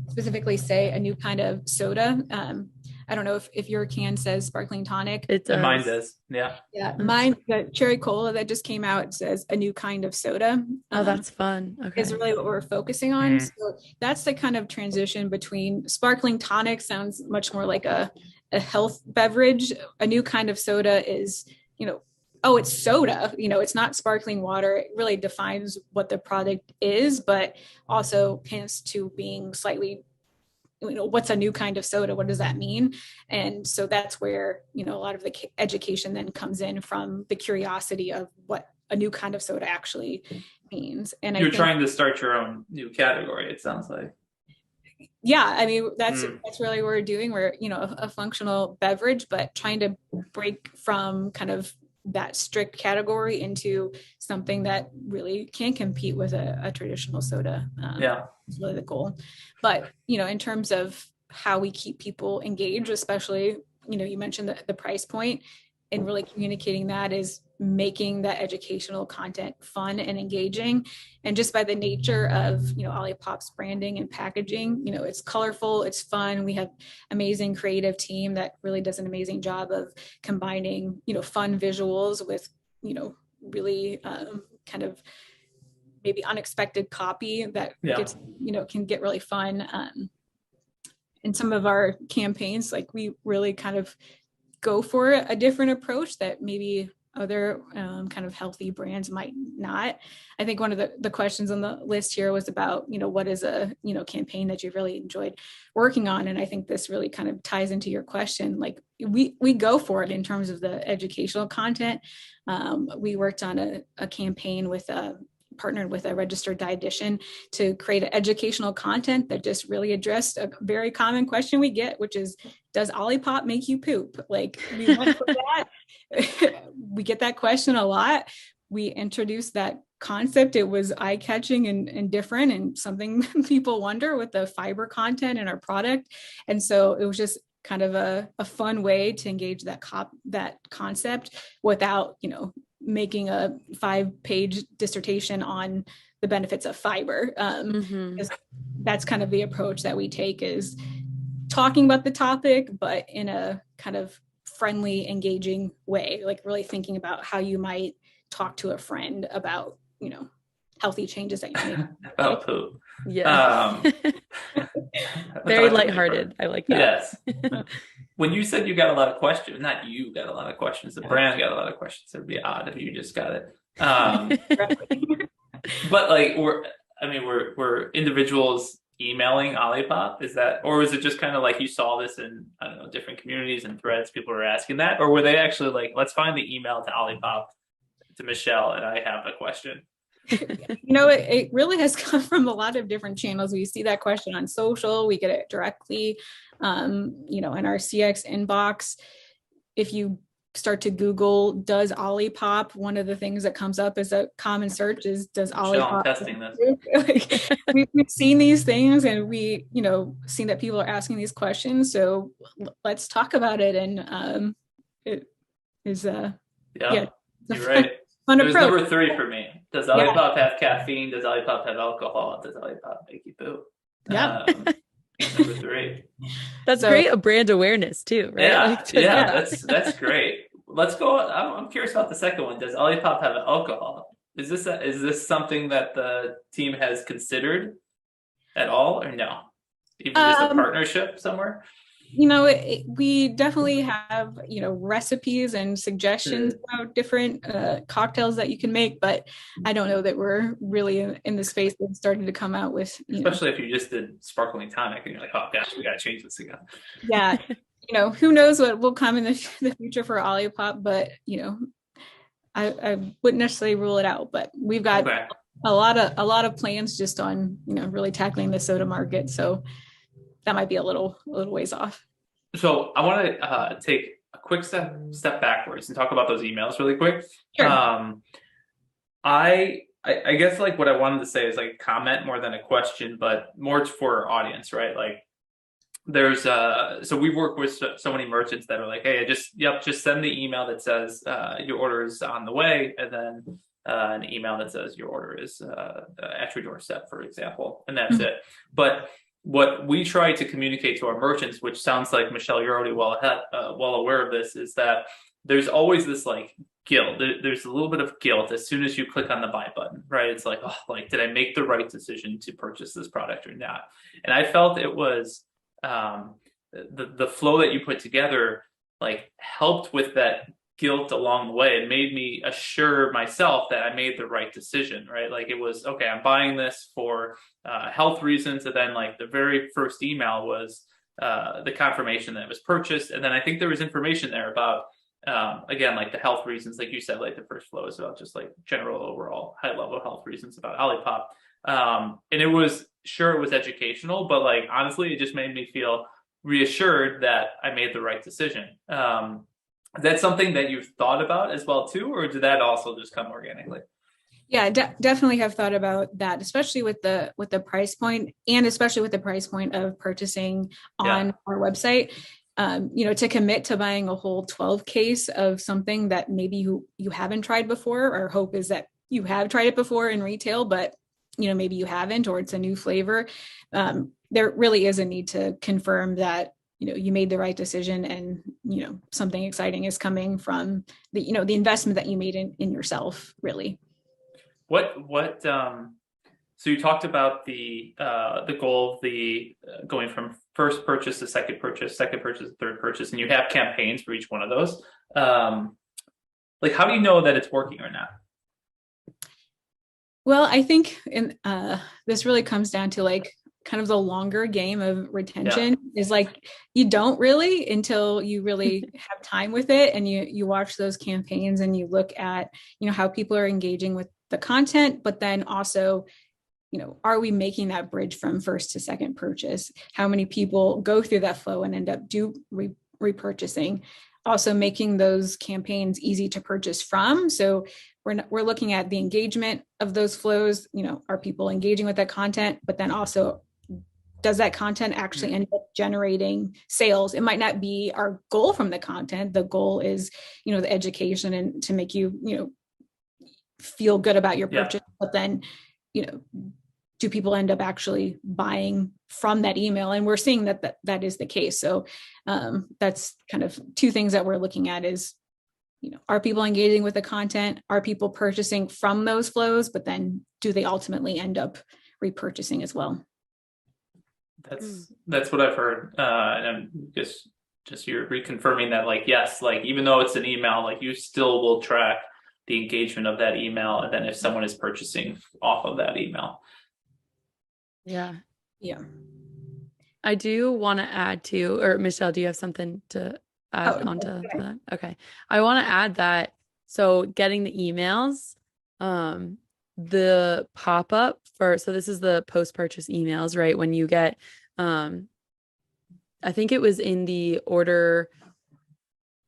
specifically say a new kind of soda. I don't know if your can says sparkling tonic. It does. And mine does. Yeah. Mine, the cherry cola that just came out, says a new kind of soda. Oh, that's fun. Okay. Is really what we're focusing on. So that's the kind of transition between sparkling tonic sounds much more like a health beverage. A new kind of soda is, it's soda, it's not sparkling water. It really defines what the product is, but also hints to being slightly, what's a new kind of soda? What does that mean? And so that's where, a lot of the education then comes in from the curiosity of what a new kind of soda actually means. And you're trying to start your own new category, it sounds like. Yeah, I mean, that's really what we're doing. We're, a functional beverage, but trying to break from kind of that strict category into something that really can compete with a traditional soda. It's really the goal. But, in terms of how we keep people engaged, especially, you mentioned the price point, and really communicating that is making that educational content fun and engaging. And just by the nature of, Olipop's branding and packaging, it's colorful, it's fun. We have amazing creative team that really does an amazing job of combining, fun visuals with, really kind of maybe unexpected copy that gets, can get really fun. In some of our campaigns, like we really kind of go for a different approach that maybe other kind of healthy brands might not. I think one of the questions on the list here was about, what is a, campaign that you've really enjoyed working on? And I think this really kind of ties into your question. Like we go for it in terms of the educational content. We worked on a campaign with partnered with a registered dietitian to create educational content that just really addressed a very common question we get, which is, does Olipop make you poop? Like we went for that. We get that question a lot. We introduced that concept. It was eye-catching and different, and something people wonder with the fiber content in our product. And so it was just kind of a fun way to engage that concept without, making a 5-page dissertation on the benefits of fiber. That's kind of the approach that we take, is talking about the topic, but in a kind of friendly, engaging way, like really thinking about how you might talk to a friend about, healthy changes that you make. About poop. Yeah. Very lighthearted. I like that. Yes. When you said you got a lot of questions, not you got a lot of questions, the brand got a lot of questions. It'd be odd if you just got it. But like we're individuals emailing Olipop. Is that, or is it just kind of like you saw this in, I don't know, different communities and threads, people were asking that, or were they actually like, let's find the email to Olipop, to Michelle, and I have a question? It really has come from a lot of different channels. We see that question on social, we get it directly, in our CX inbox. If you start to Google, does Olipop, one of the things that comes up as a common search is, does Olipop? I'm testing this. We've seen these things, and we, seen that people are asking these questions. So let's talk about it. And it is, you're right. It was number 3 for me. Does Olipop have caffeine? Does Olipop have alcohol? Does Olipop make you poop? Yeah. Number 3. That's great. A brand awareness too, right? Yeah. That's great. let's go. I'm curious about the second one. Does Olipop have alcohol? Is this something that the team has considered at all, or no? Even just a partnership somewhere? We definitely have, recipes and suggestions about different cocktails that you can make, but I don't know that we're really in the space that's starting to come out with, especially if you just did sparkling tonic and you're like, oh gosh, we got to change this again. Yeah. Who knows what will come in the future for Olipop, but, I wouldn't necessarily rule it out, but we've got a lot of plans just on, really tackling the soda market. So that might be a little ways off. So I want to take a quick step backwards and talk about those emails really quick. Sure. I guess like what I wanted to say is like comment more than a question, but more for our audience, right? Like there's so we work with so many merchants that are like, hey, just send the email that says your order is on the way, and then an email that says your order is at your doorstep, for example, and that's it. But what we try to communicate to our merchants, which sounds like, Michelle, you're already well aware of this, is that there's always this like guilt. There's a little bit of guilt as soon as you click on the buy button, right? It's like, oh, like, did I make the right decision to purchase this product or not? And I felt it was the flow that you put together like helped with that guilt along the way. It made me assure myself that I made the right decision, right? Like it was, okay, I'm buying this for health reasons. And then like the very first email was the confirmation that it was purchased. And then I think there was information there about, again, like the health reasons, like you said, like the first flow is about just like general overall high level health reasons about Olipop. And it was educational, but like, honestly, it just made me feel reassured that I made the right decision. Is that something that you've thought about as well too, or did that also just come organically? Yeah, definitely have thought about that, especially with the price point, and especially with the price point of purchasing on our website. To commit to buying a whole 12 case of something that maybe you haven't tried before. Our hope is that you have tried it before in retail, but maybe you haven't, or it's a new flavor. There really is a need to confirm that you made the right decision, and something exciting is coming from the investment that you made in yourself, really. What so you talked about the goal of the going from first purchase to second purchase to third purchase, and you have campaigns for each one of those. Like, how do you know that it's working or not? Well, I think this really comes down to like kind of the longer game of retention. Is like you don't really until you really have time with it, and you watch those campaigns and you look at how people are engaging with the content, but then also are we making that bridge from first to second purchase? How many people go through that flow and end up repurchasing? Also making those campaigns easy to purchase from. So we're looking at the engagement of those flows. Are people engaging with that content? But then also, does that content actually end up generating sales? It might not be our goal from the content. The goal is, the education and to make you, feel good about your purchase. But then, do people end up actually buying from that email? And we're seeing that is the case. So that's kind of two things that we're looking at is, are people engaging with the content? Are people purchasing from those flows? But then do they ultimately end up repurchasing as well? That's what I've heard. And I'm just you're reconfirming that, like, yes, like even though it's an email, like you still will track the engagement of that email. And then if someone is purchasing off of that email. Yeah. Yeah. I do want to add to, or Michelle, do you have something to add onto that? Okay. I want to add that. So getting the emails, the pop-up so this is the post-purchase emails, right? When you get, I think it was in the order,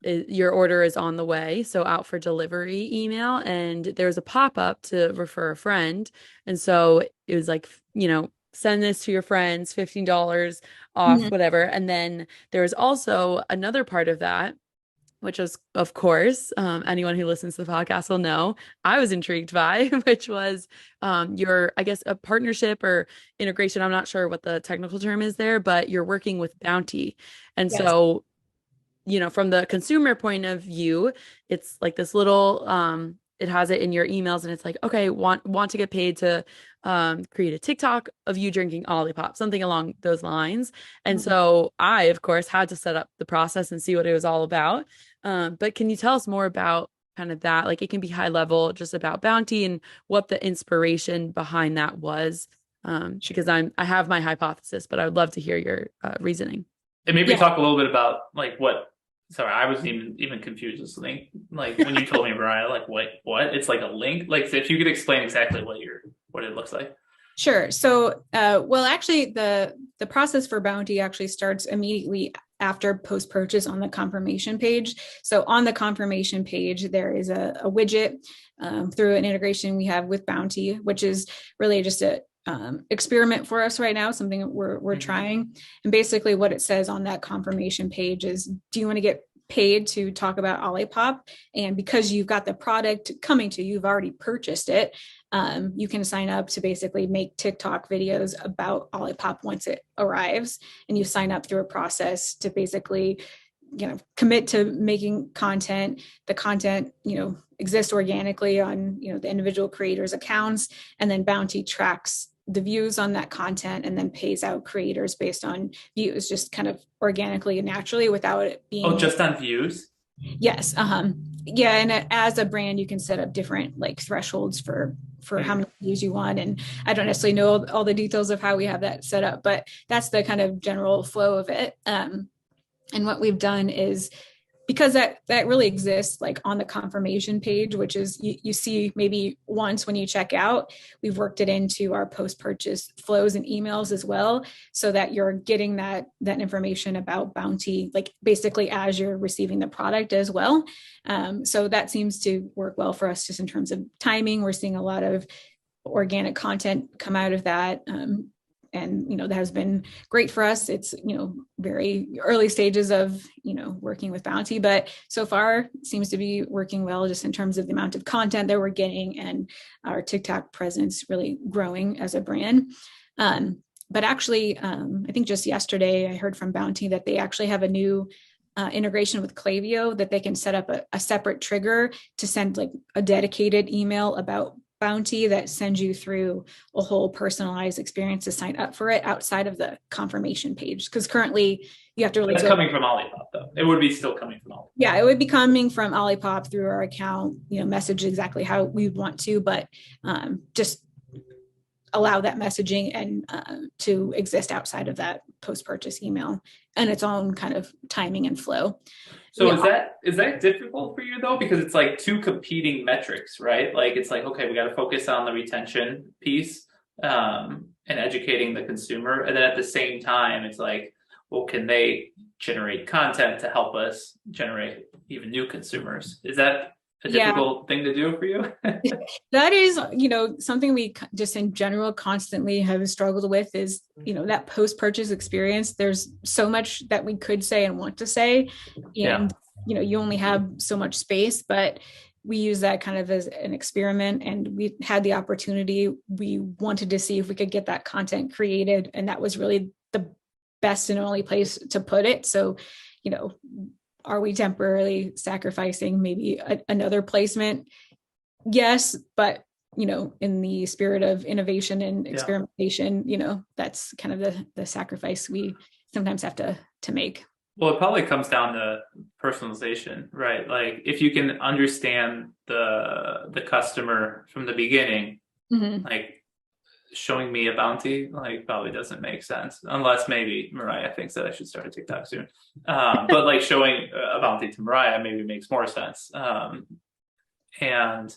your order is on the way, so out for delivery email, and there's a pop-up to refer a friend. And so it was like, send this to your friends, $15 off, whatever. And then there was also another part of that, which was, of course, anyone who listens to the podcast will know I was intrigued by, which was I guess, a partnership or integration. I'm not sure what the technical term is there, but you're working with Bounty. And so from the consumer point of view, it's like this little, it has it in your emails and it's like, okay, want to get paid to create a TikTok of you drinking Olipop, something along those lines. And so I, of course, had to set up the process and see what it was all about. But can you tell us more about kind of that? Like, it can be high level, just about Bounty and what the inspiration behind that was. Because I have my hypothesis, but I would love to hear your reasoning. And maybe talk a little bit about like what. Sorry, I was even confused with something. Like when you told me, Mariah, like what? It's like a link. Like so if you could explain exactly what it looks like. Sure. So, well, actually, the process for Bounty actually starts immediately after post-purchase on the confirmation page. So on the confirmation page, there is a widget through an integration we have with Bounty, which is really just a experiment for us right now, something we're trying. And basically what it says on that confirmation page is, do you want to get paid to talk about Olipop? And because you've got the product coming to you, you've already purchased it, you can sign up to basically make TikTok videos about Olipop once it arrives. And you sign up through a process to basically, commit to making content. The content, exists organically on, the individual creators' accounts, and then Bounty tracks the views on that content and then pays out creators based on views, just kind of organically and naturally without it being. Just on views? Yes. Yeah. And as a brand, you can set up different like thresholds for how many views you want. And I don't necessarily know all the details of how we have that set up, but that's the kind of general flow of it. And what we've done is, because that really exists like on the confirmation page, which is you see maybe once when you check out, we've worked it into our post-purchase flows and emails as well, so that you're getting that information about Bounty, like basically as you're receiving the product as well. So that seems to work well for us just in terms of timing. We're seeing a lot of organic content come out of that. And, that has been great for us. It's, very early stages of, working with Bounty, but so far seems to be working well just in terms of the amount of content that we're getting and our TikTok presence really growing as a brand. But actually, I think just yesterday I heard from Bounty that they actually have a new integration with Klaviyo that they can set up a separate trigger to send like a dedicated email about Bounty that sends you through a whole personalized experience to sign up for it outside of the confirmation page. Because currently you have to really. It's coming from Olipop though. It would be still coming from Olipop. Yeah, it would be coming from Olipop through our account, message exactly how we want to, but just allow that messaging and to exist outside of that post-purchase email and its own kind of timing and flow. So is that difficult for you though? Because it's like two competing metrics, right? Like it's like, okay, we got to focus on the retention piece and educating the consumer. And then at the same time, it's like, well, can they generate content to help us generate even new consumers? Is that a difficult thing to do for you? That is, something we just in general constantly have struggled with is, that post-purchase experience. There's so much that we could say and want to say, and, you only have so much space, but we use that kind of as an experiment, and we had the opportunity. We wanted to see if we could get that content created, and that was really the best and only place to put it. So, are we temporarily sacrificing maybe another placement? Yes, but in the spirit of innovation and experimentation, that's kind of the sacrifice we sometimes have to make. Well, it probably comes down to personalization, right? Like if you can understand the customer from the beginning, like showing me a Bounty like probably doesn't make sense unless maybe Mariah thinks that I should start a TikTok soon. But like showing a Bounty to Mariah maybe makes more sense. And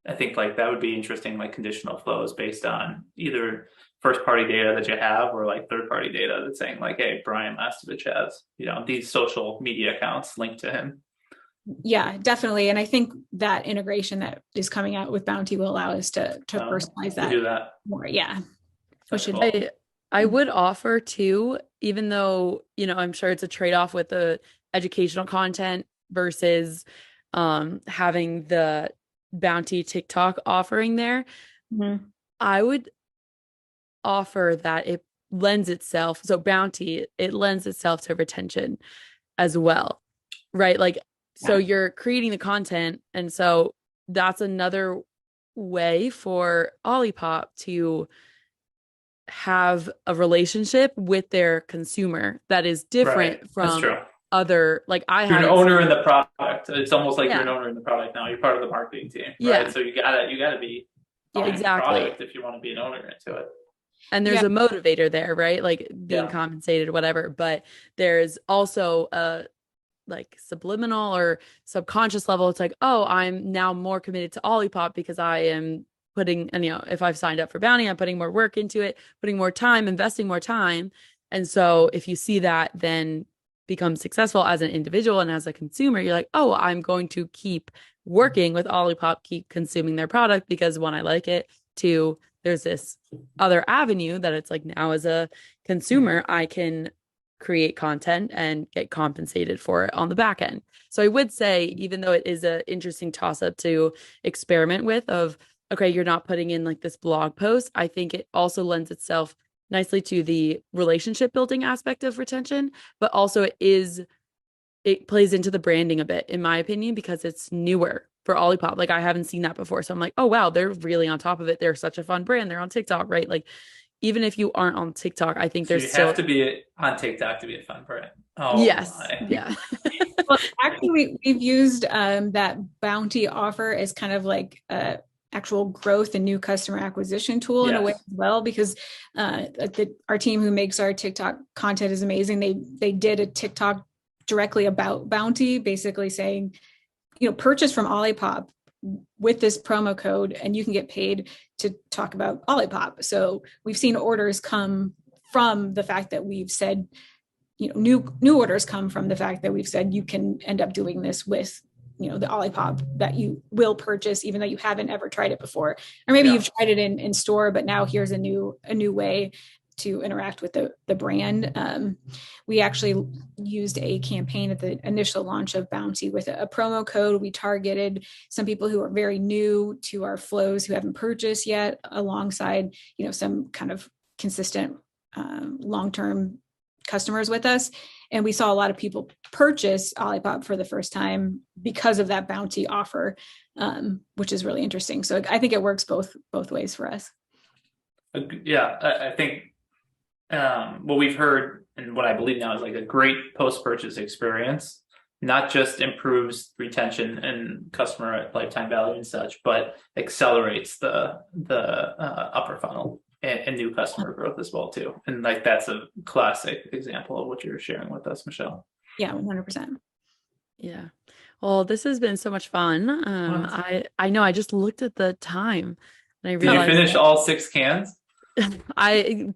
I think like that would be interesting, like conditional flows based on either first party data that you have or like third party data that's saying like, hey, Brian Lastovich has, these social media accounts linked to him. Yeah, definitely. And I think that integration that is coming out with Bounty will allow us to personalize that, do that more. Yeah. Cool. I would offer too, even though, I'm sure it's a trade-off with the educational content versus having the Bounty TikTok offering there. I would offer that it lends itself. So Bounty, it lends itself to retention. as well, right? Like, so you're creating the content. And so that's another way for Olipop to have a relationship with their consumer that is different from other, like you're an owner in the product. It's almost like you're an owner in the product now. You're part of the marketing team, right? Yeah. So you gotta be owning the product if you want to be an owner into it. And there's a motivator there, right? Like being compensated, whatever. But there's also a like subliminal or subconscious level. It's like, oh, I'm now more committed to Olipop because I am putting, and if I've signed up for Bounty, I'm putting more work into it, putting more time, investing more time. And so if you see that then become successful as an individual and as a consumer, you're like, oh, I'm going to keep working with Olipop, keep consuming their product because one, I like it. Two, there's this other avenue that it's like now as a consumer, I can create content and get compensated for it on the back end. So I would say, even though it is an interesting toss up to experiment with of, okay, you're not putting in like this blog post, I think it also lends itself nicely to the relationship building aspect of retention, but also it plays into the branding a bit, in my opinion, because it's newer for Olipop. Like I haven't seen that before. So I'm like, oh, wow, they're really on top of it. They're such a fun brand. They're on TikTok, right? Like even if you aren't on TikTok, I think there's still have to be on TikTok to be a fun brand. Oh, yes. My. Yeah. Well, actually, we've used that Bounty offer as kind of like actual growth and new customer acquisition tool in a way as well, because our team who makes our TikTok content is amazing. They did a TikTok directly about Bounty, basically saying, purchase from Olipop with this promo code and you can get paid to talk about Olipop. So we've seen orders come from the fact that we've said, new orders come from the fact that we've said you can end up doing this with, the Olipop that you will purchase, even though you haven't ever tried it before. Or maybe you've tried it in store, but now here's a new way to interact with the brand. We actually used a campaign at the initial launch of Bounty with a promo code. We targeted some people who are very new to our flows who haven't purchased yet, alongside, some kind of consistent long-term customers with us. And we saw a lot of people purchase Olipop for the first time because of that Bounty offer, which is really interesting. So I think it works both ways for us. Yeah, I think what we've heard and what I believe now is like a great post-purchase experience, not just improves retention and customer lifetime value and such, but accelerates the upper funnel and new customer growth as well too. And like that's a classic example of what you're sharing with us, Michelle. Yeah, 100%. Yeah. Well, this has been so much fun. I know I just looked at the time and I realized. Did you finish all 6 cans? 12.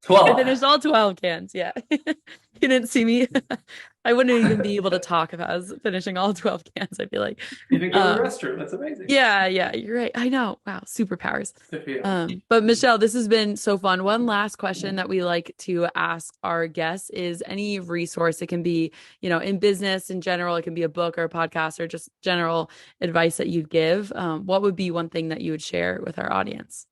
12. I finished all 12 cans. Yeah. You didn't see me. I wouldn't even be able to talk if I was finishing all 12 cans. I feel like you didn't go to the restroom. That's amazing. Yeah, you're right. I know. Wow, superpowers. But Michelle, this has been so fun. One last question that we like to ask our guests is any resource. It can be, in business in general. It can be a book or a podcast or just general advice that you'd give. What would be one thing that you would share with our audience?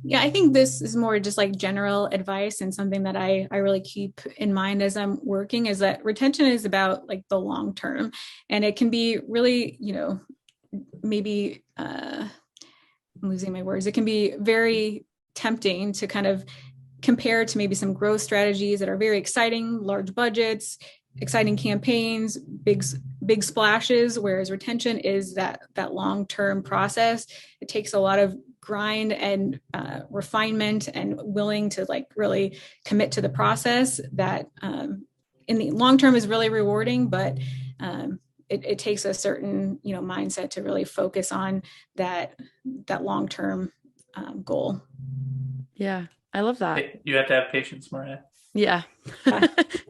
Yeah, I think this is more just like general advice, and something that I really keep in mind as I'm working is that retention is about like the long term, and it can be really, maybe I'm losing my words. It can be very tempting to kind of compare to maybe some growth strategies that are very exciting, large budgets, exciting campaigns, big splashes, whereas retention is that long-term process. It takes a lot of grind and refinement and willing to like really commit to the process that in the long term is really rewarding, but it takes a certain mindset to really focus on that long-term goal. Yeah, I love that. You have to have patience, Maria. Yeah.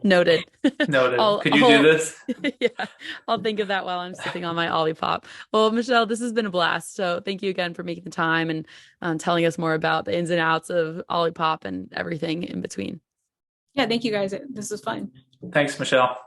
Noted. Could you do this? Yeah. I'll think of that while I'm sipping on my Olipop. Well, Michelle, this has been a blast. So thank you again for making the time and telling us more about the ins and outs of Olipop and everything in between. Yeah. Thank you guys. This was fun. Thanks, Michelle.